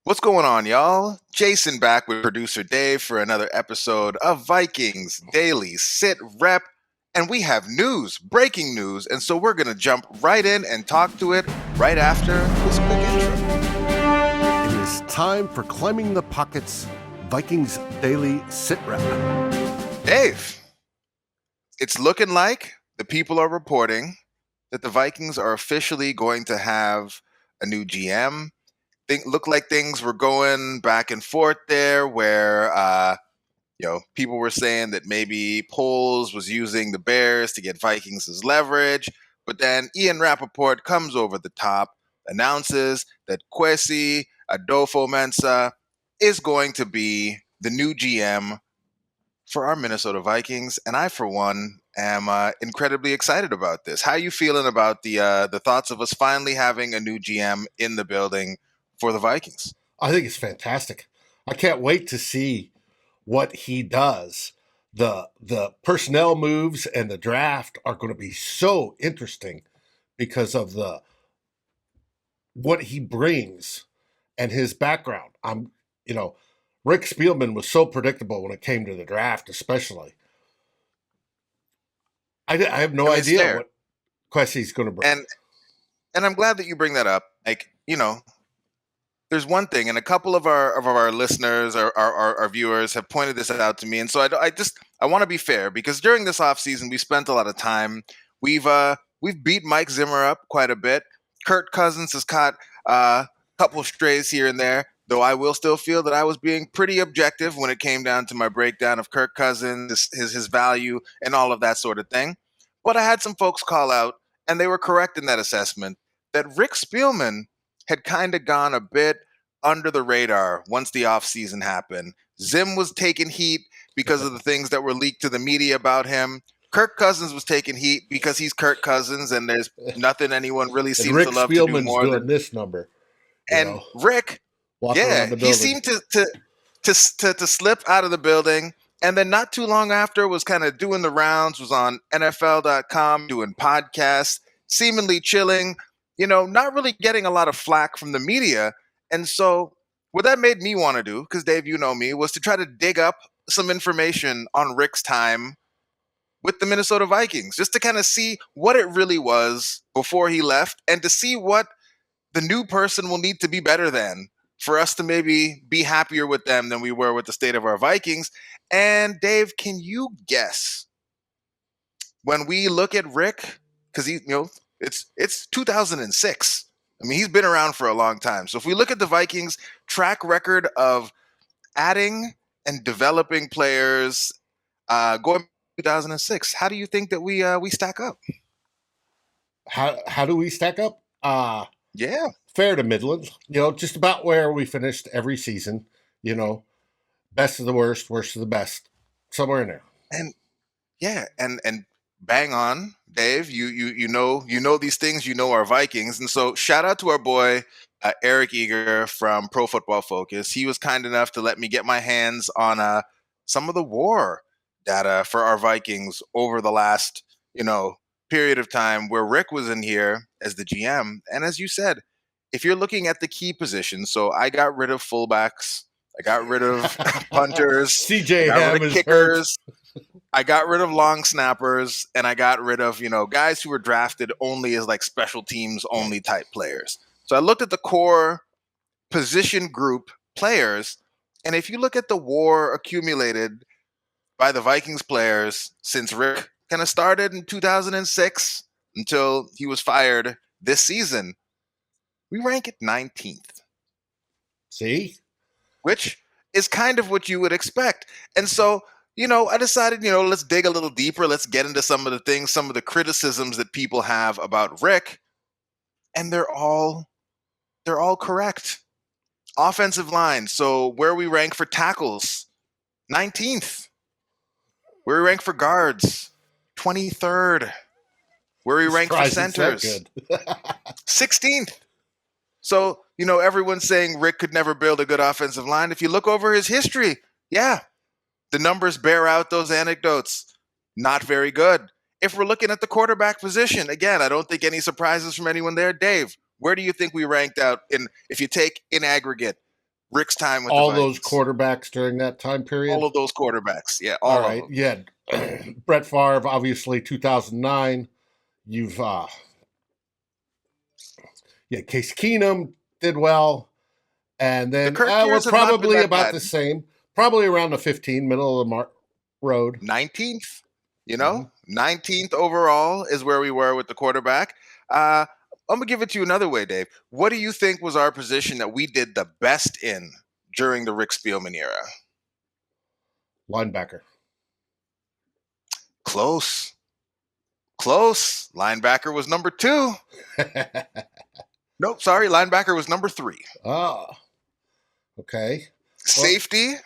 What's going on, y'all? Jason back with producer Dave for another episode of Vikings Daily SITREP. And we have news, breaking news. And so we're going to jump right in and talk to it right after this quick intro. It is time for Climbing the Pockets Vikings Daily SITREP. Dave, it's looking like the people are reporting that the Vikings are officially going to have a new GM. Looked like things were going back and forth there where, people were saying that maybe Poles was using the Bears to get Vikings as leverage. But then Ian Rappaport comes over the top, announces that Kwesi Adofo-Mensah is going to be the new GM for our Minnesota Vikings. And I, for one, am incredibly excited about this. How are you feeling about the thoughts of us finally having a new GM in the building for the Vikings? I think it's fantastic. I can't wait to see what he does. The personnel moves and the draft are going to be so interesting because of what he brings and his background. Rick Spielman was so predictable when it came to the draft, especially. I have no idea what Kwesi's going to bring. And I'm glad that you bring that up. There's one thing, and a couple of our listeners, our viewers, have pointed this out to me, and so I want to be fair because during this offseason we spent a lot of time. We've beat Mike Zimmer up quite a bit. Kirk Cousins has caught a couple of strays here and there, though I will still feel that I was being pretty objective when it came down to my breakdown of Kirk Cousins, his value, and all of that sort of thing. But I had some folks call out, and they were correct in that assessment, that Rick Spielman had kind of gone a bit under the radar once the offseason happened. Zim was taking heat because of the things that were leaked to the media about him. Kirk Cousins was taking heat because he's Kirk Cousins, and there's nothing anyone really seems to love to do more doing than this number. And Rick, he seemed to slip out of the building, and then not too long after was kind of doing the rounds, was on NFL.com doing podcasts, seemingly chilling, not really getting a lot of flack from the media. And so what that made me want to do, because Dave, you know me, was to try to dig up some information on Rick's time with the Minnesota Vikings, just to kind of see what it really was before he left and to see what the new person will need to be better than for us to maybe be happier with them than we were with the state of our Vikings. And Dave, can you guess when we look at Rick, because it's 2006. I mean, he's been around for a long time. So if we look at the Vikings' track record of adding and developing players going 2006, how do you think that we stack up? How do we stack up? Yeah. Fair to middling. Just about where we finished every season. Best of the worst, worst of the best. Somewhere in there. And bang on, Dave. You know these things. You know our Vikings, and so shout out to our boy Eric Eager from Pro Football Focus. He was kind enough to let me get my hands on some of the WAR data for our Vikings over the last period of time where Rick was in here as the GM. And as you said, if you're looking at the key positions, so I got rid of fullbacks, I got rid of punters, CJ I got rid of kickers. Hurt. I got rid of long snappers, and I got rid of, guys who were drafted only as like special teams only type players. So I looked at the core position group players, and if you look at the WAR accumulated by the Vikings players since Rick kind of started in 2006 until he was fired this season, we rank at 19th. See? Which is kind of what you would expect. And so I decided, let's dig a little deeper. Let's get into some of the things, some of the criticisms that people have about Rick. And they're all correct. Offensive line. So where we rank for tackles, 19th. Where we rank for guards, 23rd. Where we rank for centers, 16th. So, everyone's saying Rick could never build a good offensive line. If you look over his history, yeah. The numbers bear out those anecdotes. Not very good. If we're looking at the quarterback position, again, I don't think any surprises from anyone there. Dave, where do you think we ranked out if you take in aggregate Rick's time with all the those Vikings. quarterbacks during that time period. All of those quarterbacks, yeah, all of right. them. Yeah, Brett Favre, obviously 2009. You've Case Keenum did well, and The then Kirk we're years have not been probably that about bad. the same, probably around the 15, middle of the road. 19th, 19th overall is where we were with the quarterback. I'm gonna give it to you another way, Dave. What do you think was our position that we did the best in during the Rick Spielman era? Linebacker. Close. Linebacker was number 2. Nope, sorry. Linebacker was number 3. Oh, okay. Safety,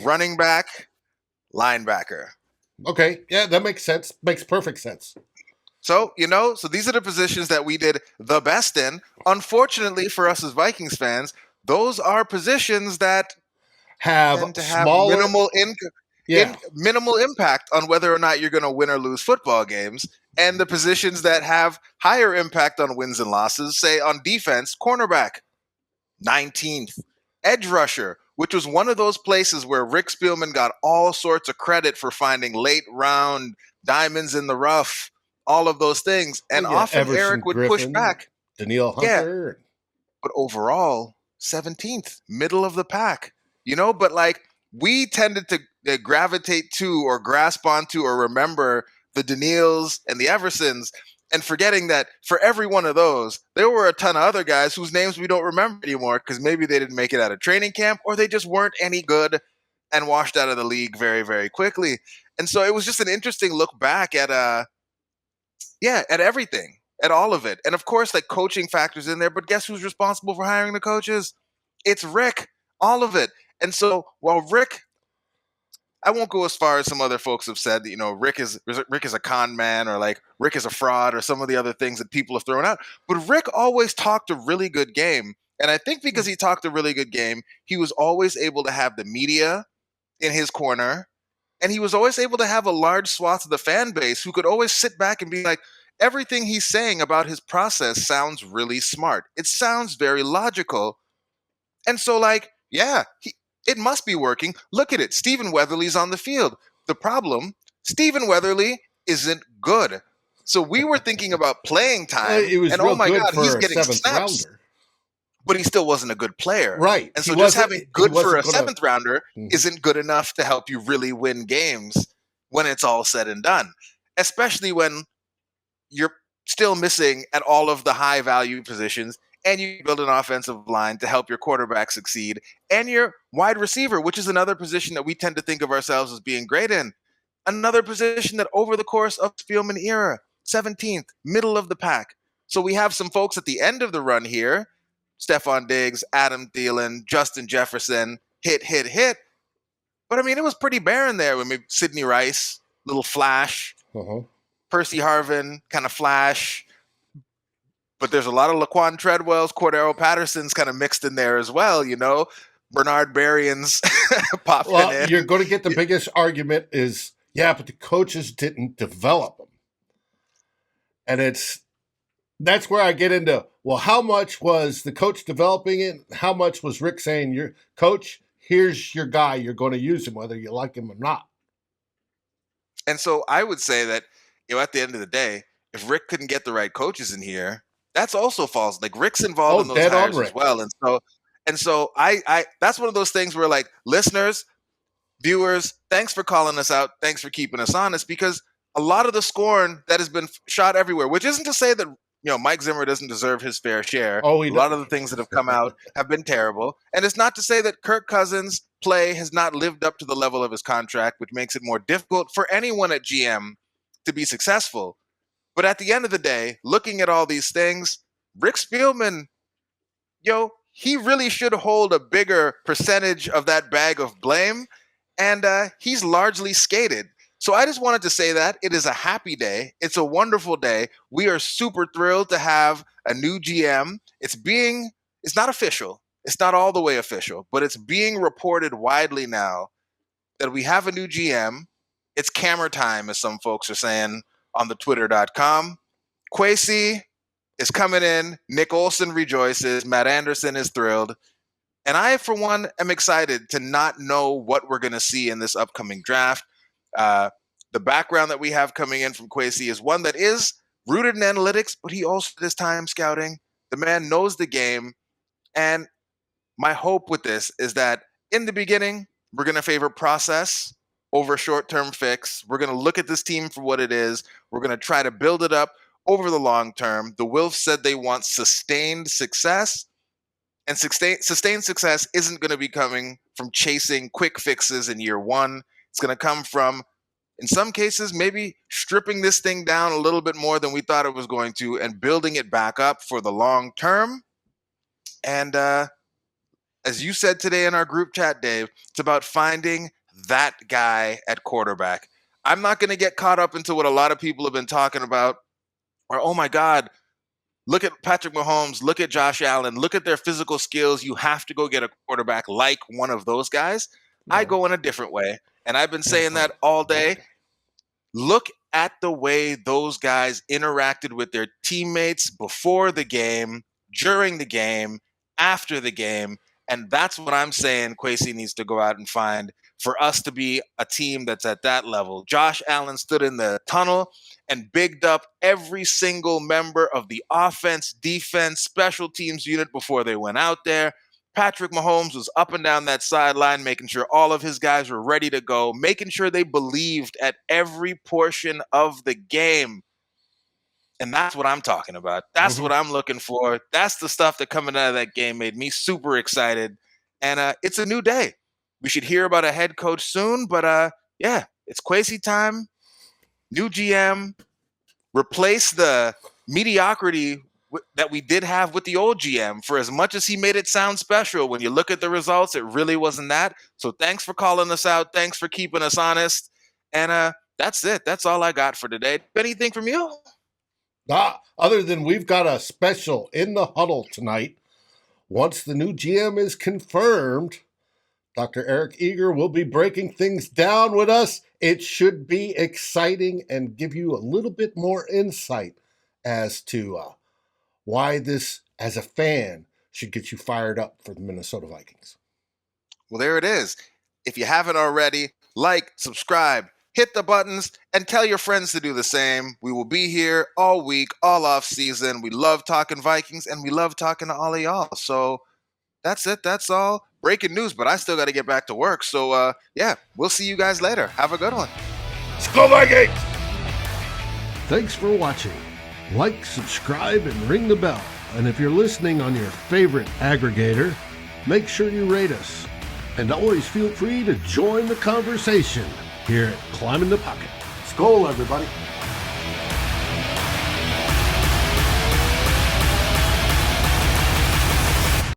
running back, linebacker. Okay, yeah, that makes sense. Makes perfect sense. So, so these are the positions that we did the best in. Unfortunately for us as Vikings fans, those are positions that have smaller, minimal impact on whether or not you're going to win or lose football games. And the positions that have higher impact on wins and losses, say on defense, cornerback, 19th, edge rusher, which was one of those places where Rick Spielman got all sorts of credit for finding late round diamonds in the rough, all of those things. And often Everson Eric would Griffin, push back. Danielle Hunter. Yeah. But overall, 17th, middle of the pack, but like we tended to gravitate to or grasp onto or remember the Daniils and the Eversons, and forgetting that for every one of those, there were a ton of other guys whose names we don't remember anymore because maybe they didn't make it out of training camp or they just weren't any good and washed out of the league very, very quickly. And so it was just an interesting look back at everything, at all of it. And of course, like coaching factors in there, but guess who's responsible for hiring the coaches? It's Rick, all of it. And so while Rick, I won't go as far as some other folks have said that, Rick is a con man or like Rick is a fraud or some of the other things that people have thrown out. But Rick always talked a really good game. And I think because he talked a really good game, he was always able to have the media in his corner. And he was always able to have a large swath of the fan base who could always sit back and be like, everything he's saying about his process sounds really smart. It sounds very logical. And so, like, yeah, it must be working. Look at it. Stephen Weatherly's on the field. The problem, Stephen Weatherly isn't good. So we were thinking about playing time. And oh my God, he's getting snaps. Rounder. But he still wasn't a good player. Right. And so just having good for a 7th rounder isn't good enough to help you really win games when it's all said and done. Especially when you're still missing at all of the high value positions and you build an offensive line to help your quarterback succeed and your wide receiver, which is another position that we tend to think of ourselves as being great in. Another position that over the course of Spielman era, 17th, middle of the pack. So we have some folks at the end of the run here. Stephon Diggs, Adam Thielen, Justin Jefferson, hit. But I mean, it was pretty barren there with maybe Sidney Rice, little flash, Percy Harvin, kind of flash. But there's a lot of Laquan Treadwells, Cordero Patterson's kind of mixed in there as well, Bernard Berrien's popping in. You're going to get the biggest argument is, but the coaches didn't develop them. And that's where I get into, how much was the coach developing it? How much was Rick saying, your coach, here's your guy, you're going to use him whether you like him or not? And so I would say that, at the end of the day, if Rick couldn't get the right coaches in here, that's also false. Like Rick's involved in those hires as well. And so I that's one of those things where, like, listeners, viewers, thanks for calling us out. Thanks for keeping us honest, because a lot of the scorn that has been shot everywhere, which isn't to say that Mike Zimmer doesn't deserve his fair share. A lot of the things that have come out have been terrible. And it's not to say that Kirk Cousins' play has not lived up to the level of his contract, which makes it more difficult for anyone at GM to be successful. But at the end of the day, looking at all these things, Rick Spielman, he really should hold a bigger percentage of that bag of blame. And he's largely skated. So I just wanted to say that it is a happy day. It's a wonderful day. We are super thrilled to have a new GM. It's not official. It's not all the way official, but it's being reported widely now that we have a new GM. It's camera time, as some folks are saying on the twitter.com. Kwesi is coming in. Nick Olson rejoices. Matt Anderson is thrilled. And I, for one, am excited to not know what we're going to see in this upcoming draft. The background that we have coming in from Kwesi is one that is rooted in analytics, but he also does time scouting. The man knows the game. And my hope with this is that in the beginning, we're going to favor process over short-term fix. We're going to look at this team for what it is. We're going to try to build it up over the long term. The Wilfs said they want sustained success. And sustained success isn't going to be coming from chasing quick fixes in year one. It's going to come from, in some cases, maybe stripping this thing down a little bit more than we thought it was going to and building it back up for the long term. And as you said today in our group chat, Dave, it's about finding that guy at quarterback. I'm not going to get caught up into what a lot of people have been talking about, or, oh my God, look at Patrick Mahomes, look at Josh Allen, look at their physical skills. You have to go get a quarterback like one of those guys. No. I go in a different way, and I've been saying that all day. Look at the way those guys interacted with their teammates before the game, during the game, after the game, and that's what I'm saying Kwesi needs to go out and find for us to be a team that's at that level. Josh Allen stood in the tunnel and bigged up every single member of the offense, defense, special teams unit before they went out there. Patrick Mahomes was up and down that sideline, making sure all of his guys were ready to go, making sure they believed at every portion of the game. And that's what I'm talking about. That's what I'm looking for. That's the stuff that coming out of that game made me super excited. And it's a new day. We should hear about a head coach soon. But yeah, it's Kwesi time. New GM. Replace the mediocrity that we did have with the old GM. For as much as he made it sound special, when you look at the results, it really wasn't that. So thanks for calling us out. Thanks for keeping us honest. And that's it. That's all I got for today. Anything from you? Other than we've got a special in the huddle tonight. Once the new GM is confirmed, Dr. Eric Eager will be breaking things down with us. It should be exciting and give you a little bit more insight as to why this, as a fan, should get you fired up for the Minnesota Vikings. Well, there it is. If you haven't already, like, subscribe, hit the buttons, and tell your friends to do the same. We will be here all week, all off season. We love talking Vikings, and we love talking to all of y'all. So that's it. That's all. Breaking news, but I still got to get back to work. So, yeah, we'll see you guys later. Have a good one. Skol Vikings! Thanks for watching. Like, subscribe, and ring the bell. And if you're listening on your favorite aggregator, make sure you rate us. And always feel free to join the conversation here at Climbing the Pocket. Skol, everybody.